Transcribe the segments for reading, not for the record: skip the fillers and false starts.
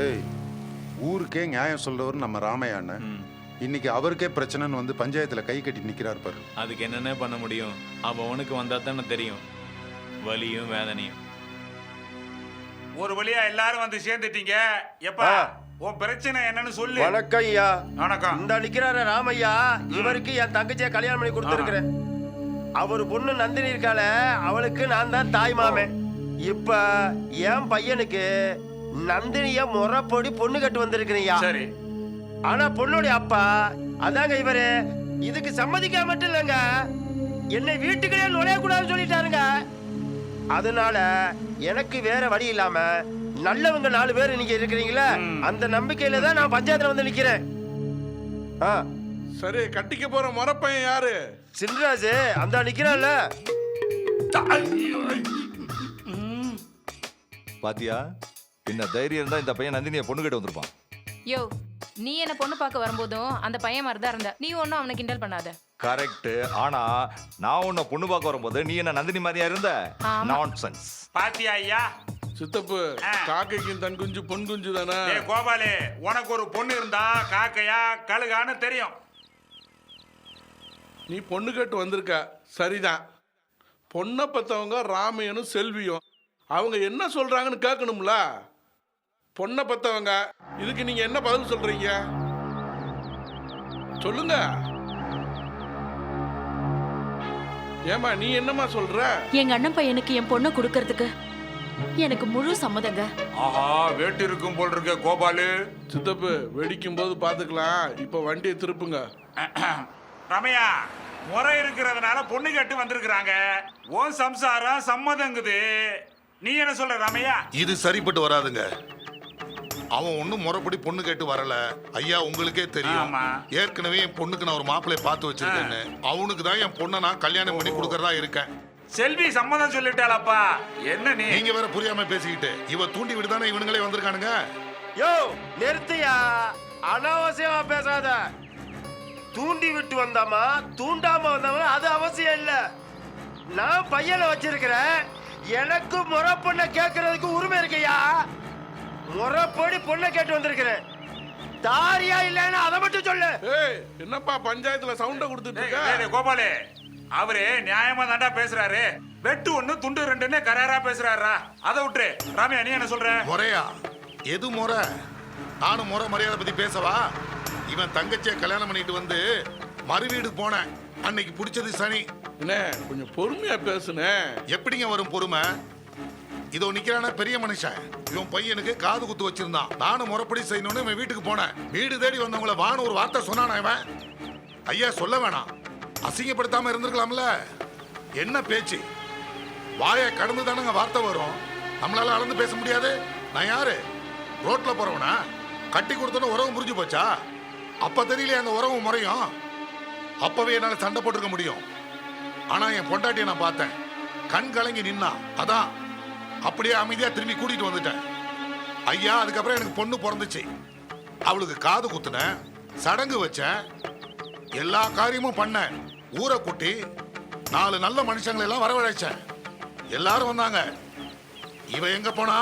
ஏய், ஊருக்கே நியாயம் சொல்றவர் நம்ம ராமையா அண்ணன். இன்னைக்கு அவருக்கே பிரச்சனைன்னு வந்து பஞ்சாயத்துல கை கட்டி நிக்கிறார் பாரு. அதுக்கு என்னென்ன பண்ண முடியும்? அவனுக்கு வந்தா தானே தெரியும் வலியும் வேதனையும். ஒரு வழியா எல்லாரும் வந்து சேர்ந்துட்டீங்க. எப்பா உன் பிரச்சனை என்னன்னு சொல்லு. வணக்கம் ஐயா. வணக்கம். இந்த நிக்கிறாரு ராமையா, இவருக்கு என் தங்கச்சியை கல்யாணம் பண்ணி கொடுத்துருக்கிறேன். அவர் பொண்ணு நந்தினி இருக்கால, அவளுக்கு நான் தான் தாய் மாமன். இப்ப என் பையனுக்கு நந்தினிய முறைப்படி பொண்ணு கட்டு வந்திருக்கிறீங்க. சரி. ஆனா பொண்ணுடைய அப்பா அதாங்க இவரு இதுக்கு சம்மதிக்க மட்டும் இல்லைங்க, என்னை வீட்டுக்குள்ளே நுழைய கூடாதுன்னு சொல்லிட்டாருங்க. அதனால எனக்கு வேற வழி இல்லாம நல்லவங்க 4 பேர் நீங்க இருக்கிறீங்களா, அந்த நம்பிக்கையில தான் நான் பஞ்சாயத்துல வந்து நிக்கிறேன். சரி, கட்டிக்க போற முறப்பையன் யாரு? சின்ராஜ் அந்த நிக்கிறான்ல. பாத்தியா, என்ன தைரியம் இருந்தா இந்த பையன் நந்தினியை பொண்ணு கேட்டு வந்திருப்பான். யோ, நீ என்ன பொண்ணு பார்க்க வரும்போதும் அந்த பையன் மாதிரி தான் இருந்த. நீ ஒன்னும் அவனை கிண்டல் பண்ணாத. கரெக்ட். ஆனா நான் உன்னை பொண்ணு பார்க்க வரும்போது நீ என்ன நந்தினி மாதிரியா இருந்த? நான்சென்ஸ். பாத்தியா ஐயா? சித்தப்பு, காக்கைக்கும் தன் குஞ்சு பொன் குஞ்சு தானே. கோபாலே, உனக்கு ஒரு பொண்ணு இருந்தா காக்கையா கழுகான்னு தெரியும். நீ பொண்ணு கேட்டு வந்திருக்க, சரிதான். பொண்ணை பத்தவங்க ராமையனும் செல்வியும், அவங்க என்ன சொல்றாங்கன்னு கேட்கணும்ல. பொண்ணை பத்தவங்க, இதுக்கு நீங்க என்ன பதில் சொல்றீங்க சொல்லுங்க. ஏமா நீ என்னமா சொல்ற? எங்க அண்ணன் பையனுக்கு என் பொண்ணை கொடுக்கறதுக்கு எனக்கு முழு சம்மதங்க. ஆஹா, வேட்டு இருக்கும் போல் இருக்க கோபாலு. சித்தப்பு, வெடிக்கும் போது பாத்துக்கலாம், இப்ப வண்டியை திருப்புங்க. ரமையா, முறை இருக்கிறதுனால பொண்ணு கேட்டு வந்திருக்கிறாங்க. உன் சம்சாரம் சம்மதங்குது. நீ என்ன சொல்ற ரமையா? இது சரிப்பட்டு வராதுங்க. அவன் ஒன்னும் முறைப்படி பொண்ணு கேட்டு வரல. ஐயா, உங்களுக்கே தெரியும், ஏற்கனவே என் பொண்ணுக்கு நான் ஒரு மாப்பிள்ளைய பார்த்து வச்சிருக்கேன்னு. அவனுக்கு தான் என் பொண்ணை நான் கல்யாணம் பண்ணி கொடுக்கறதா இருக்கேன். செல்வி சம்மதம் சொல்லிட்டாளப்பா. என்ன நீங்க வேற புரியாம பேசிக்கிட்டு, இவ தூண்டி விட்டு தானே இவனுங்களே வந்திருக்கானுங்க. யோ நிறுத்தியா, அனாவசியமா பேசாத. தூண்டி விட்டு வந்தாமா தூண்டாம வந்தாமா அது அவசியம் இல்ல. நான் பையனை வச்சிருக்கிறேன், எனக்கு முறை பொண்ணை கேட்கறதுக்கு உரிமை இருக்கையா. முறைப்படி பொண்ணை கேட்டு வந்திருக்கிறேன். தாரியா இல்லன்னு அதை மட்டும் சொல்லு. ஏய், என்னப்பா பஞ்சாயத்துல சவுண்ட கொடுத்துட்டு இருக்க? கோபாலே, அவரு நியாயமா தாண்டா பேசுறாரு. வெட்டு 1 துண்டு 2ன்னு கராரா பேசுறாரா. அதை விட்டு ராமையா, நீ என்ன சொல்ற? முறையா? எது முறை? நானும் முறை மரியாதை பத்தி பேசவா? இவன் தங்கச்சியை கல்யாணம் பண்ணிட்டு வந்து மறு வீடு போனேன். அன்னைக்கு பிடிச்சது சனி. என்ன கொஞ்சம் பொறுமையா பேசுனே. எப்படிங்க வரும் பொறுமை? இதோ நிக்கிறான பெரிய மனுஷன், இவன் பையனுக்கு காது குத்து வச்சிருந்தான். நானும் முறைப்படி செய்யணும்னு இவன் வீட்டுக்கு போனேன். வீடு தேடி வந்தவங்கள வான்னு ஒரு வார்த்தை சொன்னானா இவன்? ஐயா, சொல்ல வேணாம், அசிங்கப்படுத்தாம இருந்திருக்கலாம்ல. என்ன பேச்சு? வாயை கடந்து தானங்க வார்த்தை வரும். நம்மளால அளந்து பேச முடியாது. நான் யாரு? ரோட்ல போறவனா? கட்டி கொடுத்தோன்னு உறவு முறிஞ்சு போச்சா? அப்ப தெரியலையே அந்த உறவு முறையும். அப்பவே என்னால சண்டை போட்டுருக்க முடியும். ஆனா என் பொண்டாட்டியை நான் பார்த்தேன், கண் கலங்கி நின்னா. அதான் அப்படியே அமைதியா திரும்பி கூட்டிட்டு வந்துட்டேன். ஐயா, அதுக்கப்புறம் எனக்கு பொண்ணு பிறந்துச்சு. அவளுக்கு காது குத்துனேன், சடங்கு வச்சேன், எல்லா காரியமும் பண்ணேன். ஊரை கூட்டி 4 நல்ல மனுஷங்களை எல்லாம் வரவழைச்சேன். எல்லாரும் வந்தாங்க. இவன் எங்க போனா?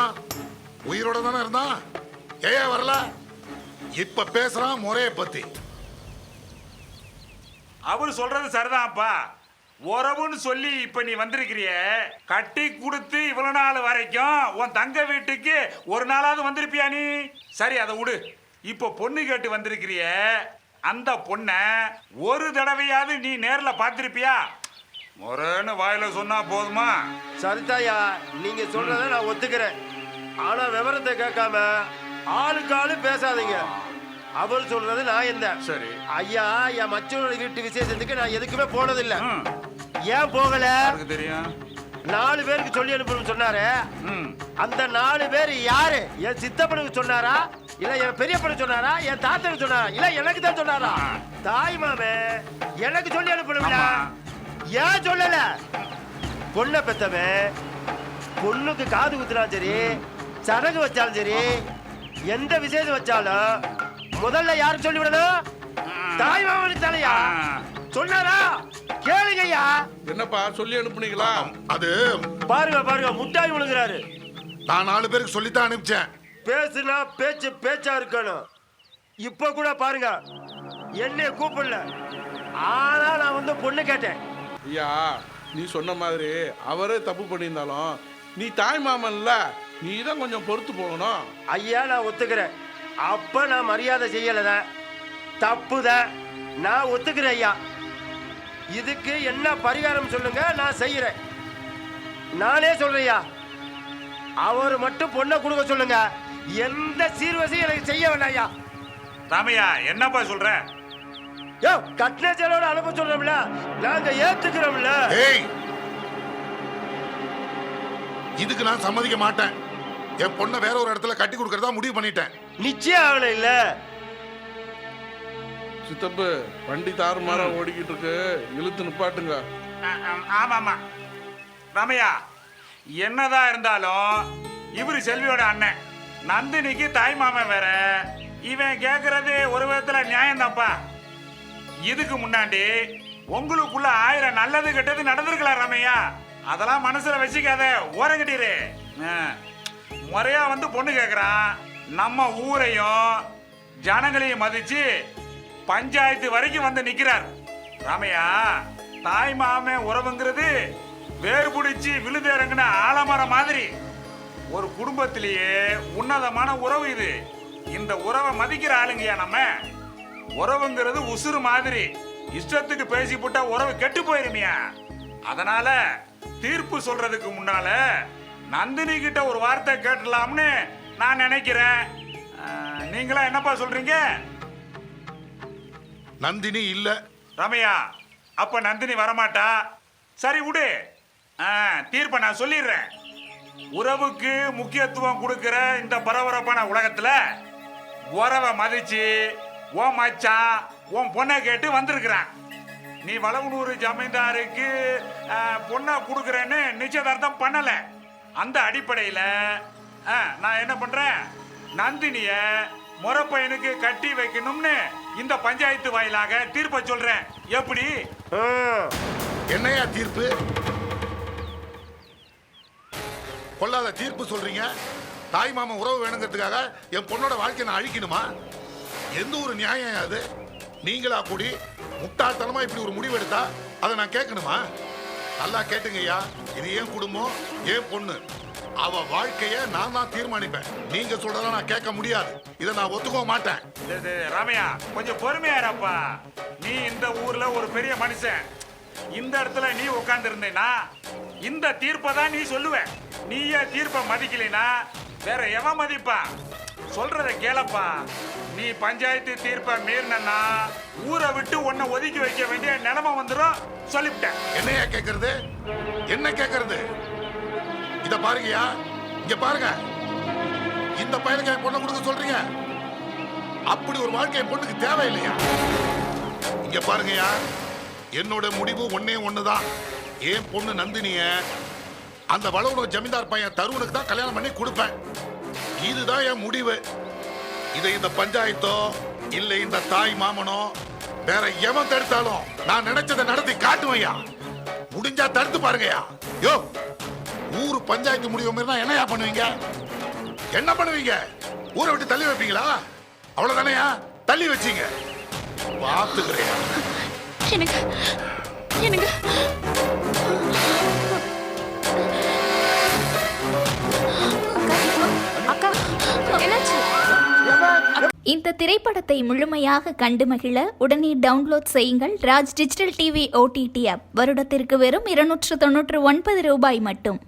உயிரோட தானே இருந்தான். ஏயா வரல? இப்ப பேசுறான் முறையை பத்தி. அவர் சொல்றது சரிதான்ப்பா. உறவுன்னு சொல்லி இப்ப நீ வந்திருக்கிறிய, கட்டி கொடுத்து இவ்வளவு நாள் வரைக்கும் உன் தங்க வீட்டுக்கு ஒரு நாளாவது வந்திருப்பியா நீ? சரி, அதை விடு. இப்ப பொண்ணு கேட்டு வந்திருக்கிறிய, அந்த பொண்ண ஒரு தடவையாவது நீ நேர்ல பார்த்திருப்பியா? முறைன்னு வாயில சொன்னா போதுமா? சரிதாயா, நீங்க சொல்றத நான் ஒத்துக்கிறேன். ஆனா விவரத்தை கேட்காம ஆளுக்கு ஆளு பேசாதீங்க. அவள் சொல்றது நான் எந்த. சரி ஐயா, என் மச்சனோட வீட்டு விசேஷத்துக்கு நான் எதுக்குமே போனதில்லை. ஏன் போகல தெரியும்? 4 பேருக்கு சொல்லி அனுப்பணும்னு சொன்னாரு. அந்த 4 பேர் யாரு? என் சித்தப்பனுக்கு சொன்னாரா, இல்ல என் பெரியப்பனுக்கு சொன்னாரா, என் தாத்தனுக்கு சொன்னாரா, இல்ல எனக்கு தான் சொன்னாரா? தாய் மாமே எனக்கு சொல்லி அனுப்பணும்ல. ஏன் சொல்லல? பொண்ணை பெத்தவன் பொண்ணுக்கு காது குத்துனாலும் சரி, சடங்கு வச்சாலும் சரி, எந்த விசேஷம் வச்சாலும் முதல்ல யாருக்கு சொல்லி விடணும்? தாய் மாமனுக்கு தானையா. சொன்னாரா? கேளுங்கய்யா. என்னப்பா சொல்லி அனுப்புனீங்களா? அது பாருங்க பாருங்க, முட்டாய் விழுகிறாரு. நான் 4 பேருக்கு சொல்லித்தான் அனுப்பிச்சேன். பேசுனா பேச்சு பேச்சா இருக்கணும். இப்ப கூட பாருங்க, என்னைய கூப்பிடல, ஆனா நான் வந்து பொண்ணு கேட்டேன். ஐயா நீ சொன்ன மாதிரி அவரே தப்பு பண்ணியிருந்தாலும் நீ தாய் மாமன்ல, நீ தான் கொஞ்சம் பொறுத்து போகணும். ஐயா நான் ஒத்துக்கிறேன், அப்ப நான் மரியாதை செய்யலதான், தப்புதான், நான் ஒத்துக்கிறேன் ஐயா. இதுக்கு என்ன பரிகாரம் சொல்லுங்க, நான் செய்யறேன். நானே சொல்றேன்யா, அவர் மட்டும் பொண்ணை கொடுக்க சொல்லுங்க, எந்த சீர்வரிசையும் எனக்கு செய்ய வேண்டாம் ஐயா. ராமையா என்னப்பா சொல்ற? யோ கட்டின செலவோட அனுப்ப சொல்றோம்ல, நாங்க ஏத்துக்கிறோம்ல. ஏய், இதுக்கு நான் சம்மதிக்க மாட்டேன். என் பொண்ணை வேற ஒரு இடத்துல கட்டி கொடுக்கறதா முடிவு பண்ணிட்டேன். நிச்சயம் ஆகல இல்ல. சித்தப்பு வண்டி தாறுமாறா ஓடிக்கிட்டு இருக்கு, இழுத்து நிப்பாட்டுங்க. ஆமாமா ராமையா, என்னதான் இருந்தாலும் இவரு செல்வியோட அண்ணன், நந்தினிக்கு தாய் மாமன் வேற. இவன் கேக்குறது ஒரு விதத்துல நியாயம்தான்ப்பா. இதுக்கு முன்னாடி உங்களுக்குள்ள 1000 நல்லது கெட்டது நடந்திருக்கலாம் ராமையா, அதெல்லாம் மனசுல வச்சுக்காத, ஓரங்கட்டிரு. முறையா வந்து பொண்ணு கேக்குறான், நம்ம ஊரையும் ஜனங்களையும் மதிச்சு பஞ்சாயத்து வரைக்கும் வந்து நிக்கிறார் ராமையா. தாய் மாமே உறவுங்கிறது வேறு பிடிச்சி விழுது இறங்குன ஆலமரம் மாதிரி. ஒரு குடும்பத்திலேயே உன்னதமான உறவு இது. இந்த உறவை மதிக்கிற ஆளுங்கயா நம்ம. உறவுங்கிறது உசுறு மாதிரி, இஷ்டத்துக்கு பேசி போட்டா உறவு கெட்டு போயிருமியா. அதனால தீர்ப்பு சொல்றதுக்கு முன்னால நந்தினி கிட்ட ஒரு வார்த்தை கேட்டலாம்னு நான் நினைக்கிறேன். நீங்களா என்னப்பா சொல்றீங்க? நந்தினி இல்ல ரமையா, அப்ப நந்தினி வரமாட்டா. சரி விடு, தீர்ப்பை நான் சொல்லிடுறேன். உறவுக்கு முக்கியத்துவம் கொடுக்கிற இந்த பரபரப்பான உலகத்துல உறவை மதிச்சு உன் மச்சான் உன் பொண்ணை கேட்டு வந்திருக்கிறான். நீ வளவனூர் ஜமீன்தாருக்கு பொண்ணை கொடுக்குறேன்னு நிச்சயதார்த்தம் பண்ணல. அந்த அடிப்படையில் நான் என்ன பண்றேன், நந்தினிய முறப்பையனுக்கு கட்டி வைக்கணும்னு இந்த பஞ்சாயத்து வாயிலாக தீர்ப்பை சொல்றேன். எப்படி? என்னையா தீர்ப்பு? கொள்ளாத தீர்ப்பு சொல்றீங்க. தாய் மாமா உறவு வேணுங்கிறதுக்காக என் பொண்ணோட வாழ்க்கையை நான் அழிக்கணுமா? எந்த ஒரு நியாயம் அது? நீங்களா கூடி முட்டாள்தனமா இப்படி ஒரு முடிவு எடுத்தா அதை நான் கேட்கணுமா? நல்லா கேட்டுங்கய்யா, இது ஏன் குடும்பம், ஏன் பொண்ணு, அவ வாழ்க்கைய நான் தான் தீர்மானிப்பேன். நீங்க சொல்றதா நான் கேட்க முடியாது. இதை நான் ஒத்துக்க மாட்டேன். ராமையா கொஞ்சம் பொறுமையாரப்பா. நீ இந்த ஊர்ல ஒரு பெரிய மனுஷன். இந்த இடத்துல நீ உட்கார்ந்து இருந்தேன்னா இந்த தீர்ப்பை தான் நீ சொல்லுவ. நீயே தீர்ப்பை மதிக்கலைனா வேற எவன் மதிப்பா? சொல்றத கேளப்பா. நீ பஞ்சாயத்து தீர்ப்பை மீறினா ஊரை விட்டு உன்னை ஒதுக்கி வைக்க வேண்டிய நிலைமை வந்துடும். சொல்லிவிட்டேன். என்னையா கேட்கறது? என்ன கேட்கறது? இத பாருங்கயா, இங்க பாருங்க. இந்த பையனுக்கு என் பொண்ணை கொடுக்க சொல்றீங்க. அப்படி ஒரு வாழ்க்கை என் பொண்ணுக்கு தேவையில்லையா? இங்க பாருங்கயா, என்னோட முடிவு ஒன்னே ஒண்ணுதான். என் பொண்ணு நந்தினிய அந்த வளவனூர் ஜமீன்தார் பையன் தருவனுக்கு தான் கல்யாணம் பண்ணி கொடுப்பேன். இதுதான் என் முடிவு. இதை இந்த பஞ்சாயத்தோ இல்ல இந்த தாய் மாமனோ வேற எவன் தடுத்தாலும் நான் நினைச்சதை நடத்தி காட்டுவையா. முடிஞ்சா தடுத்து பாருங்கயா. யோ, ஊரு பஞ்சாயத்து முடிவு மாதிரி என்னையா பண்ணுவீங்க? என்ன பண்ணுவீங்க? ஊரை விட்டு தள்ளி வைப்பீங்களா? அவ்வளவுதானையா? தள்ளி வச்சீங்க பாத்துக்கிறேன். எனக்கு எனக்கு அக்கா என்னாச்சு? இந்த திரைப்படத்தை முழுமையாக கண்டு மகிழ உடனே டவுன்லோட் செய்யுங்கள் Raj digital TV OTT app. வருடத்திற்கு வெறும் 299 ரூபாய் மட்டும்.